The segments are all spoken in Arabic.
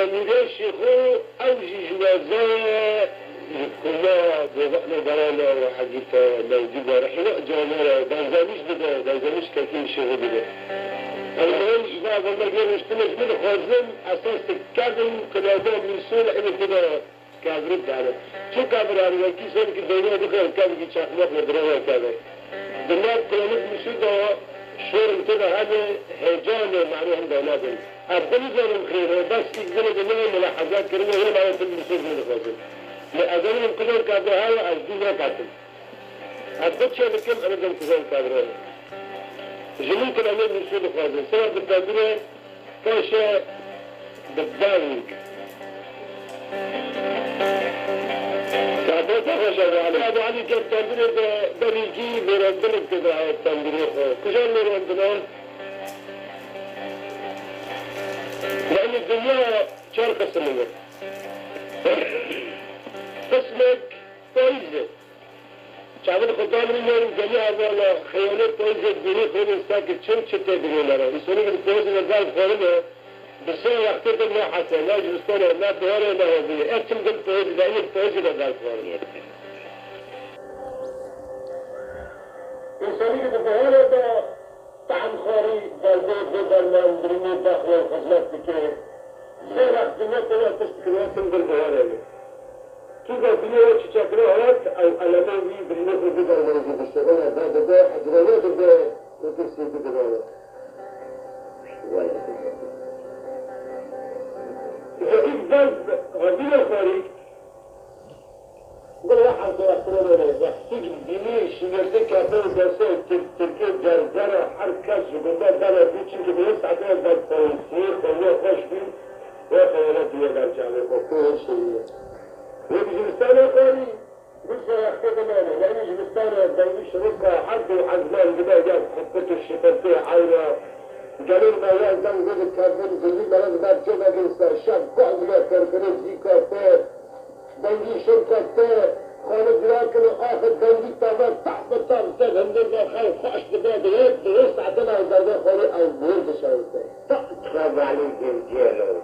جميلة شيخو أوجي جوازايا كنا بوقنا برانا وحقيقة موجودة رحلة جامعة دانزاميش كاكين شيخو بده المهم إذا والله غير مشتمش من خازن أساس كادم كنابا ميسول إنه كده كابرد على شو كابر على وكي سنة كدنيا دخل كابر كي شاخمات مدرسة كابر دنيا كلامك مشيدا شور كده هذا هجان معناهم دولابين أبدي زارم خير بس يقدر دنيا ملاحظات كريمة هي ما يتم مشيد من خازن لأذنهم كده كابر هذا أجدنا كاتم أبدي شيء لكم أنا دم كذا كابر جميل كلامي مشيد خازن سبب التدريب كاشه بالبنك كابو تخشى أبو علي كيف تدريب بريجي مرندل كذا التدريب كشان مرندل لأن الدنيا شر قسمه قسمك طيزة شعبنا خطان من الجميع ولا خيانات طيزة الدنيا خير ساكت شن تدري لنا يسوني الطيزة الزال خالنا بس وقت ما حسن لا جلستنا لا دوره لا هذي أكتم قلت طيزة لأن الطيزة الزال خالنا يسوني الطيزة ده طعم خاري بالبيت بدل درمي داخل الخزنات بكره زين الدنيا كلها تشتكي تنقل بهذا كذا الدنيا تشتكي هات أو على ما في بالنسبة بدل ما يجي تشتغل هذا ده حجرات ده وترسل بدل إذا ضرب غدير خارج قل واحد أسرار يحتاج الدنيا شجرتك كابر درسه تركيب جرجرة حركة جبنا دارا بيشين كبير ساعتين بعد تنسيق ولا خوش بين وخيالات يدار جامع وكل شيء وبجلستان خارج بس يحتاج ماله لأن جلستان دايما شركة حد وحزمان كده جاب حطته الشفتين عينه قالوا ما يلزم زي الكابر زي بلد بعد كده جلسة شاب قاعد لا كركرة زيكا دنگی شرکت خالد لكن آخر دنگی تابع تحت طابع هندر خالد خوش بدأ درست عدنا وزاده خالد أو بورد شاوته تقرب عليك الجيلو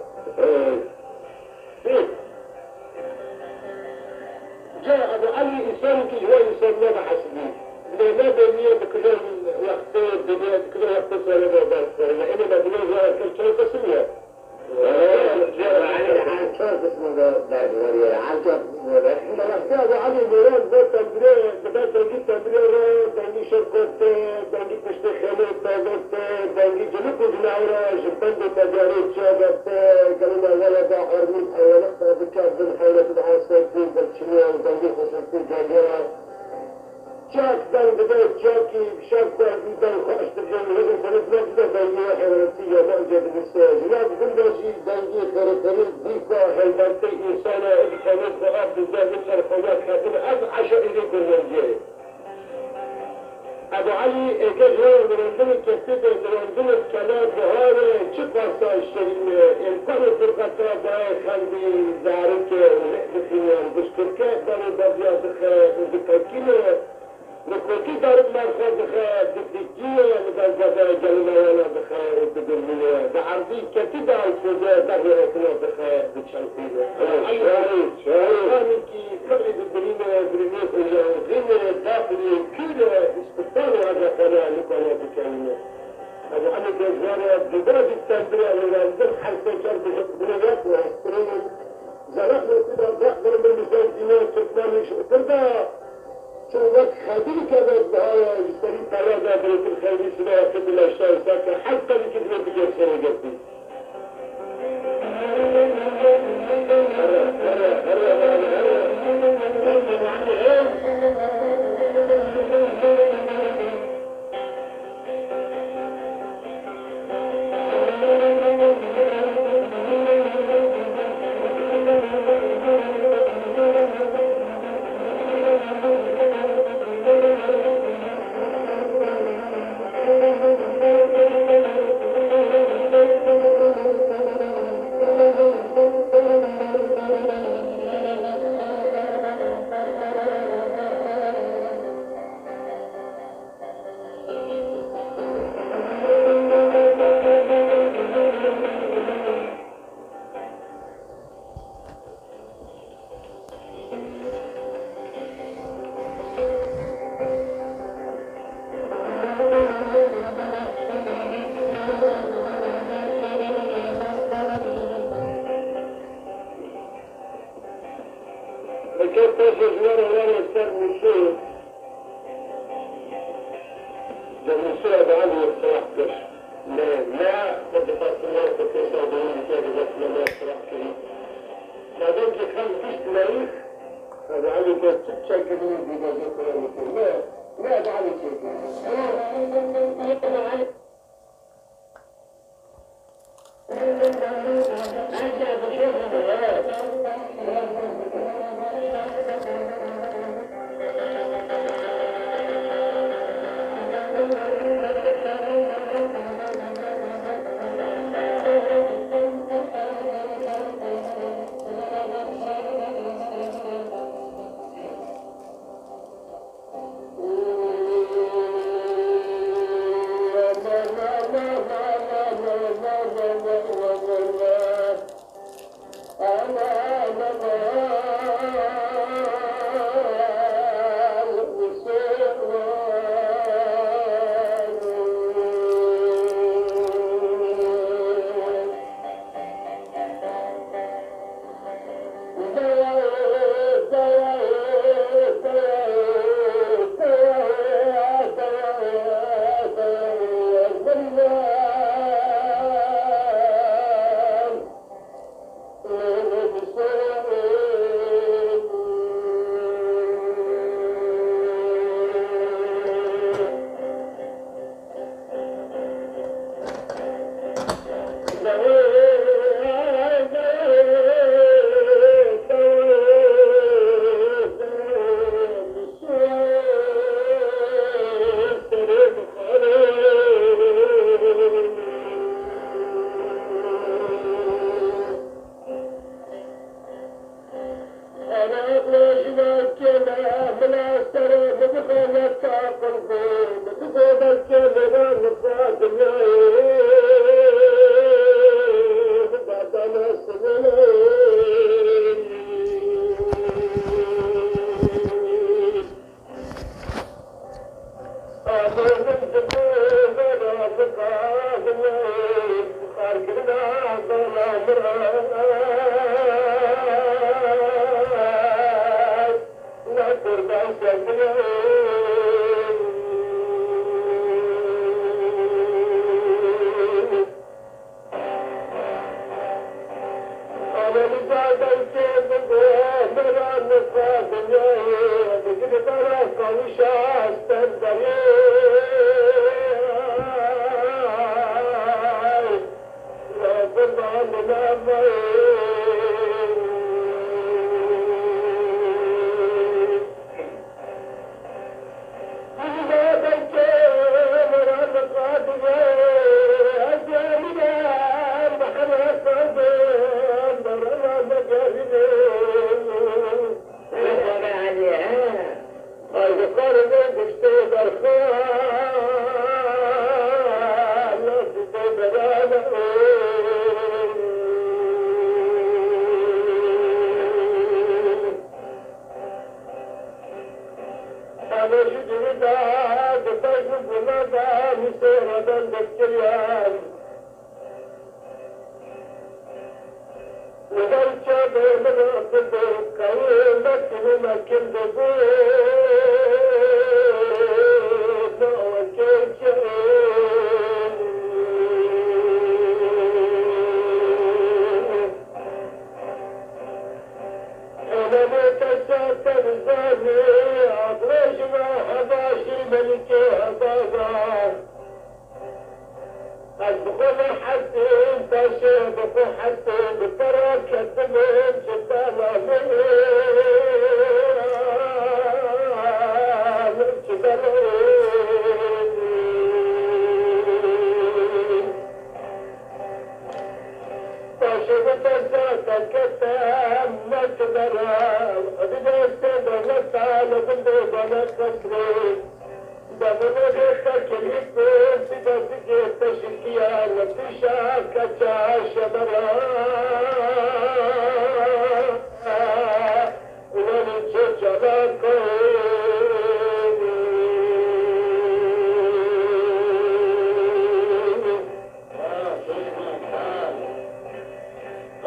جاء أبو علي إنسان كي هو إنسان ما حسبي لما بنيه بكل وقت الدنيا بكل وقت سنة بس لأن بدنا زار كل شيء بسميه علي حاجة اسمه ده غريب حاجة إذا نحتاج علي ميراث ده تدريب بدأ تجيب تدريب تجيب شركة تجيب تشتغل تجيب جنوب الجناورة جبند تجارب شابت كلمة ولد حرمين حيوانات بكاب بالحيوانات العاصفة بالشمال تجيب خصوصي جاجرة شاك دان بدأ شاكي شاك دان بدأ خش تجمع هذا سنة بدأ دنيا حيواناتية موجودة بالساج لا بكل شيء دنيا كاركترز ديكا حيواناتي إنسانة إبكانات وقف بالذات الحرفيات خاتمة عشاء إلي كل الجاي أبو علي إجازة من عندنا كثيرة من عندنا كلام بهذا شقة الشيء إنسان فرقة باي خلبي زارك ونحدثين بشتركة داري برجع دخل نكوكي دارب مرخص دخل دكتيكية مثل جزاء جلمانا دخل بدرمية بعرضي كتيدا الفوزة دهي اكنا دخل بتشلقينة شاهد كي كبري بالدريمة غير داخلي كل استطار هذا قناة لقناة بكلمة أبو علي جزارة بدرجة التنبيه لنزل حلقة جرب بنيات وحسرين زرقنا كده ضحضر من مثال دينار تكمالي شو ترضى شو وقت خبير كذا بهاي يستريد ثلاثة بريت الخيري سنة كده الأشياء ساكن حتى لكن ما بيجي سنة قبل كيف تجوار ولا يصير مشهور المشهور هذا عندي الصراحة كش لا بدفعت الله كيف صادرين كذا بس لما الصراحة كذي ما دمت كان فيش تاريخ هذا عندي كيف تشكل من لا لا هذا عندي شيء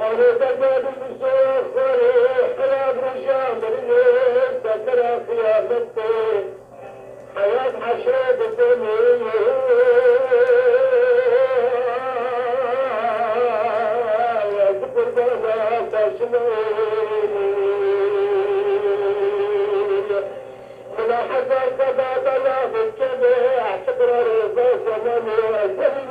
أنا تجد بسوخر حياة رجال ريت ترى خيانتي حياة حشاد الدنيا يا ذكر بلا تشميل من حتى كذا بلا بالجميع تقرر بزمن وزمان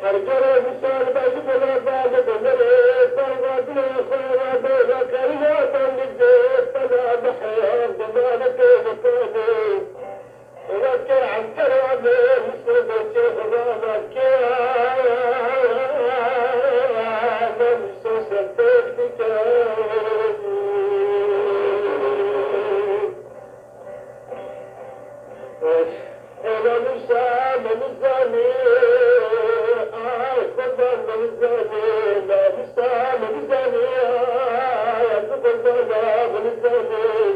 هرجع مثال بعد بلا بعد بمرة فرقات الخيرات ذكريات الجيش فلا بحياة ضمانة مكاني وذكر عن ترابي مسلم الشيخ رامك يا نمسوس البيت أنا مسام مزاني خذنا مزاني لا مسام مزاني خذنا مزاني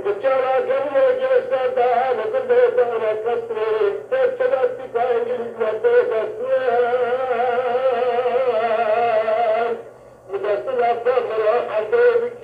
بجارة قلبي جسد أنا كنت أنا كسري تكلت كاين المدة سوان مدرسة الأفضل حبيبك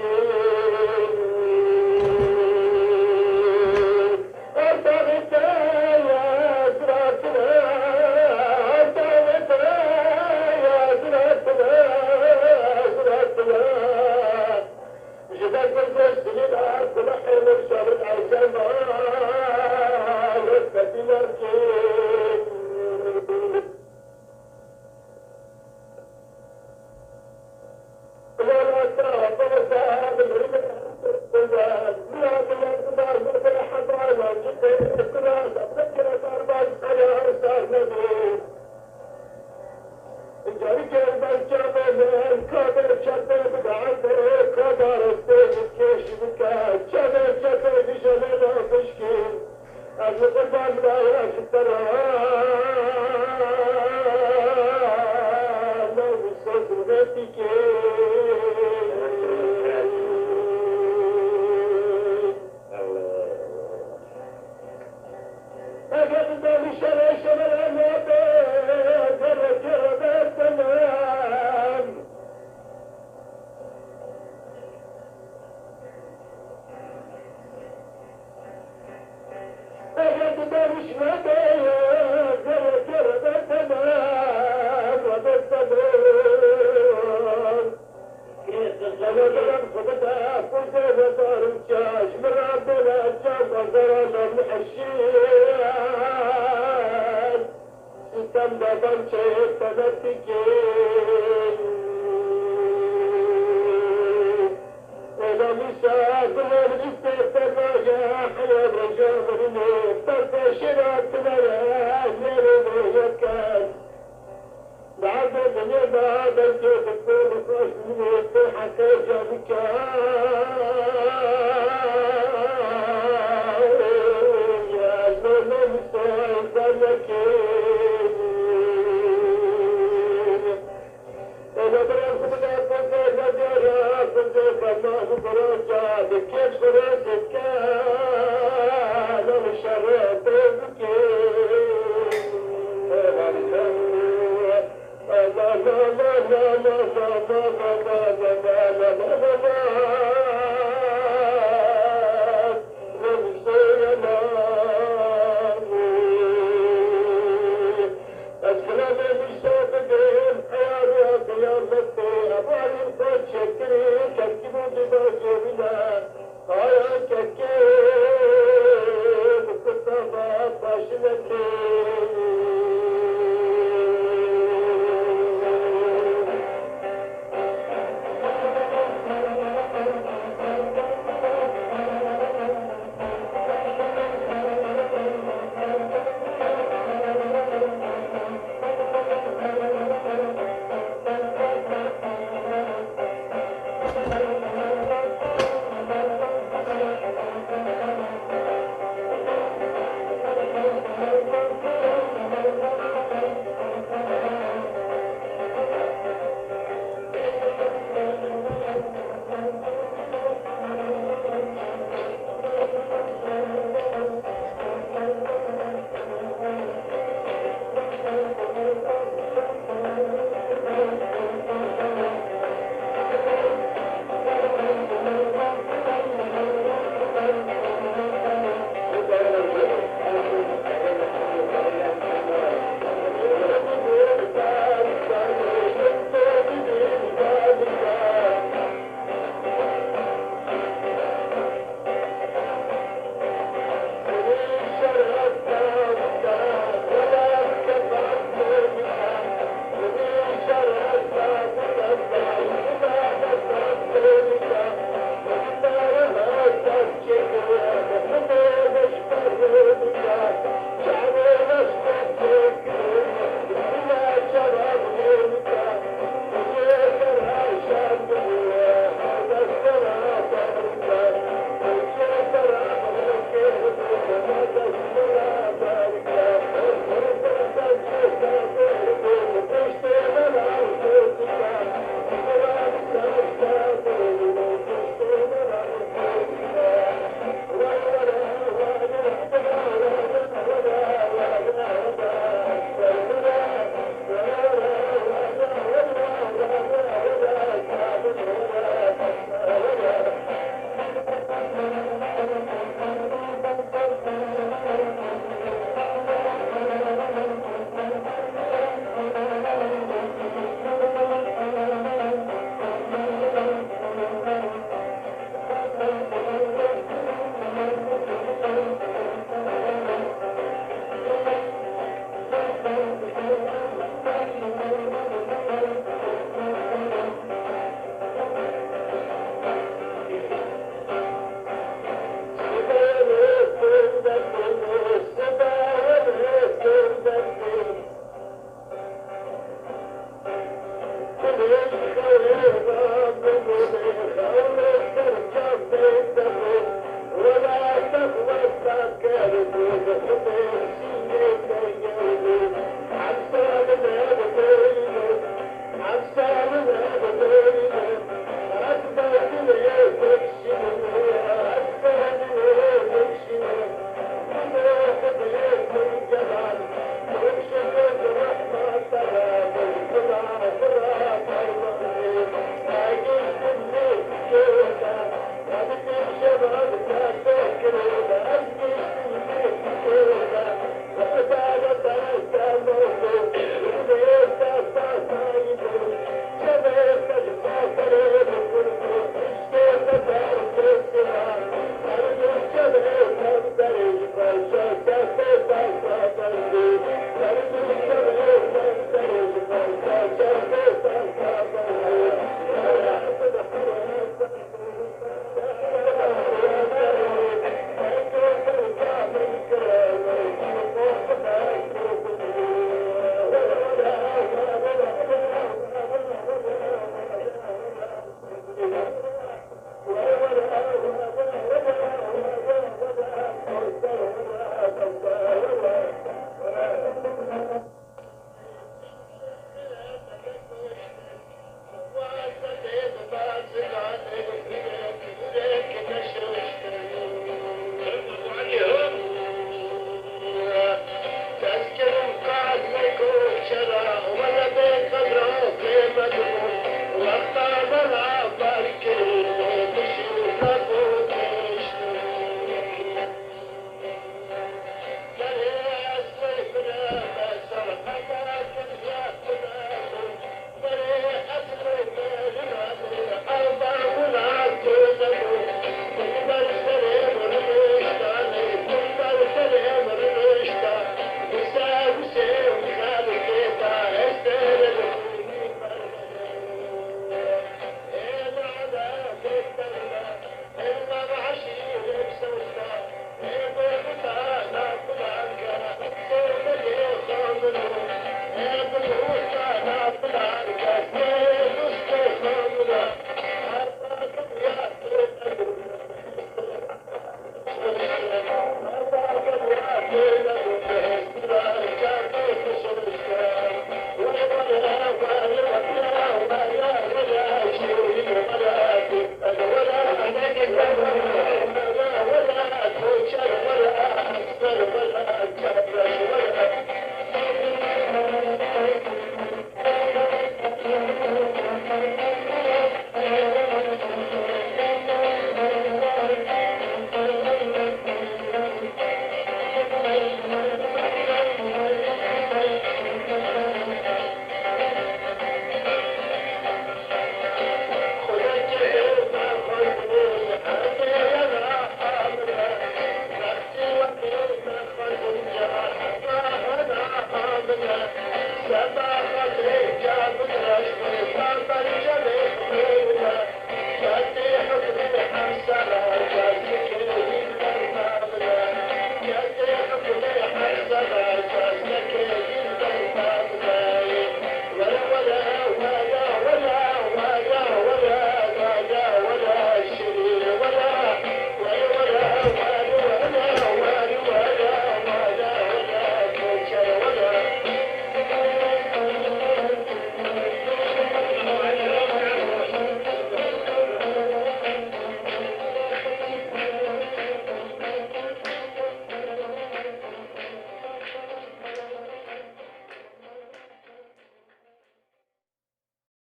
Bye-bye.